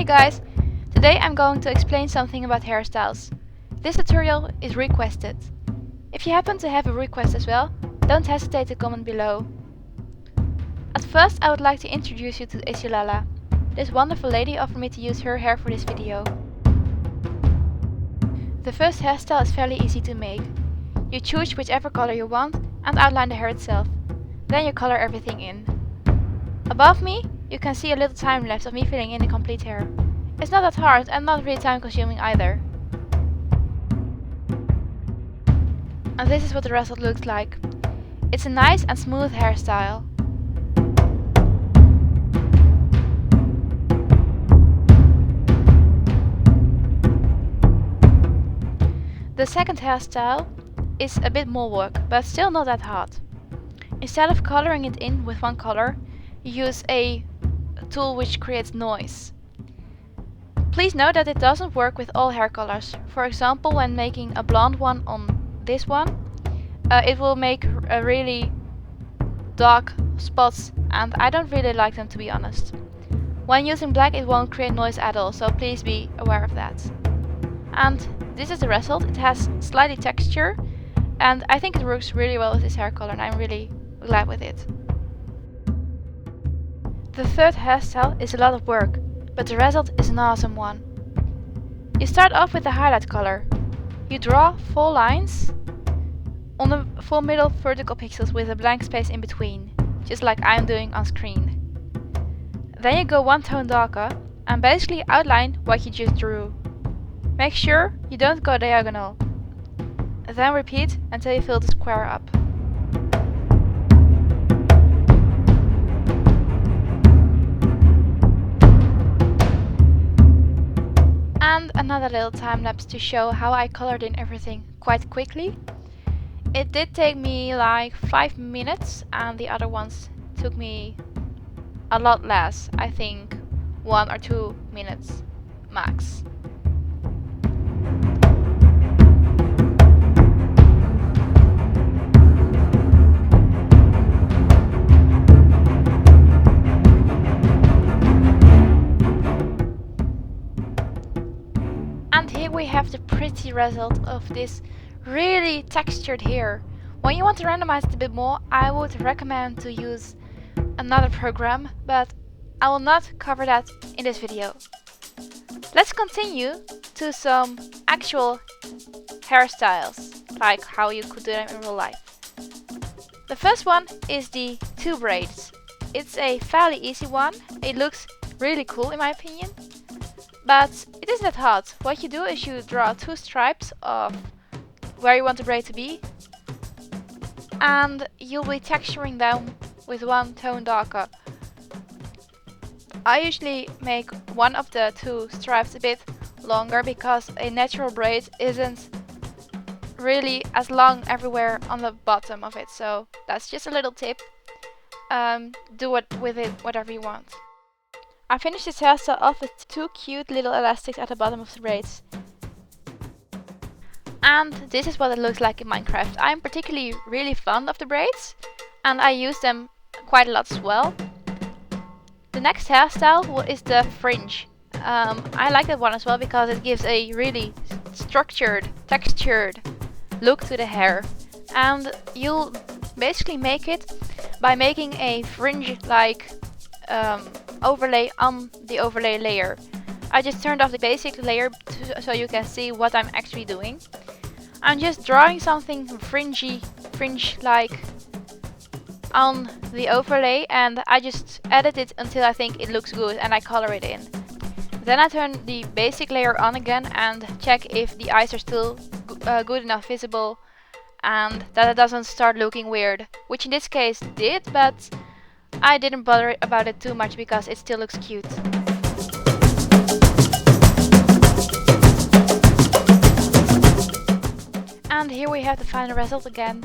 Hey guys! Today I'm going to explain something about hairstyles. This tutorial is requested. If you happen to have a request as well, don't hesitate to comment below. At first I would like to introduce you to Isilala. This wonderful lady offered me to use her hair for this video. The first hairstyle is fairly easy to make. You choose whichever color you want and outline the hair itself. Then you color everything in. Above me, you can see a little time lapse of me filling in the complete hair. It's not that hard and not really time consuming either. And this is what the result looks like. It's a nice and smooth hairstyle. The second hairstyle is a bit more work, but still not that hard. Instead of coloring it in with one color, you use a tool which creates noise. Please note that it doesn't work with all hair colors. For example, when making a blonde one on this one, it will make a really dark spots, and I don't really like them, to be honest. When using black, it won't create noise at all, so please be aware of that. And this is the result. It has slightly texture, and I think it works really well with this hair color, and I'm really glad with it. The third hairstyle is a lot of work, but the result is an awesome one. You start off with the highlight color. You draw 4 lines on the 4 middle vertical pixels with a blank space in between, just like I'm doing on screen. Then you go 1 tone darker and basically outline what you just drew. Make sure you don't go diagonal. Then repeat until you fill the square up. And another little time lapse to show how I colored in everything quite quickly. It did take me like 5 minutes, and the other ones took me a lot less. I think 1 or 2 minutes max. And here we have the pretty result of this really textured hair. When you want to randomize it a bit more, I would recommend to use another program, but I will not cover that in this video. Let's continue to some actual hairstyles, like how you could do them in real life. The first one is the 2 braids. It's a fairly easy one. It looks really cool in my opinion. But it isn't that hard. What you do is you draw 2 stripes of where you want the braid to be, and you'll be texturing them with 1 tone darker. I usually make one of the 2 stripes a bit longer because a natural braid isn't really as long everywhere on the bottom of it, so that's just a little tip. Do it with it whatever you want. I finished this hairstyle off with 2 cute little elastics at the bottom of the braids. And this is what it looks like in Minecraft. I'm particularly really fond of the braids, and I use them quite a lot as well. The next hairstyle is the fringe. I like that one as well because it gives a really structured, textured look to the hair. And you'll basically make it by making a fringe-like overlay on the overlay layer. I just turned off the basic layer so you can see what I'm actually doing. I'm just drawing something fringe-like on the overlay, and I just edit it until I think it looks good and I color it in. Then I turn the basic layer on again and check if the eyes are still good enough visible and that it doesn't start looking weird, which in this case did, but I didn't bother about it too much because it still looks cute. And here we have the final result again.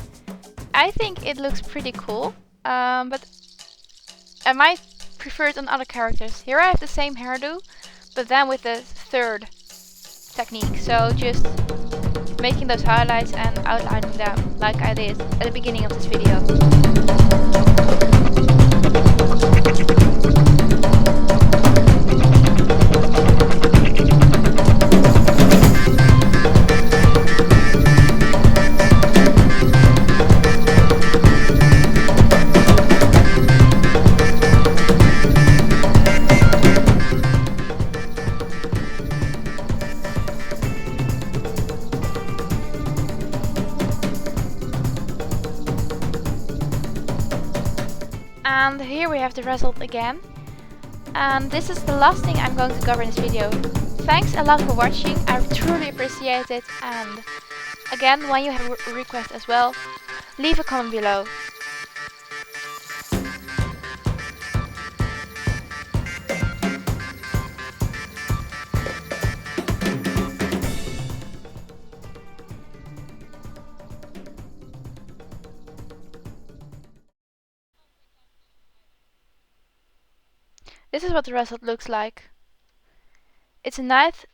I think it looks pretty cool, but I might prefer it on other characters. Here I have the same hairdo, but then with the 3rd technique. So just making those highlights and outlining them like I did at the beginning of this video. And here we have the result again. And this is the last thing I'm going to cover in this video. Thanks a lot for watching, I truly appreciate it, and again, when you have a request as well, leave a comment below. This is what the result looks like. It's a nice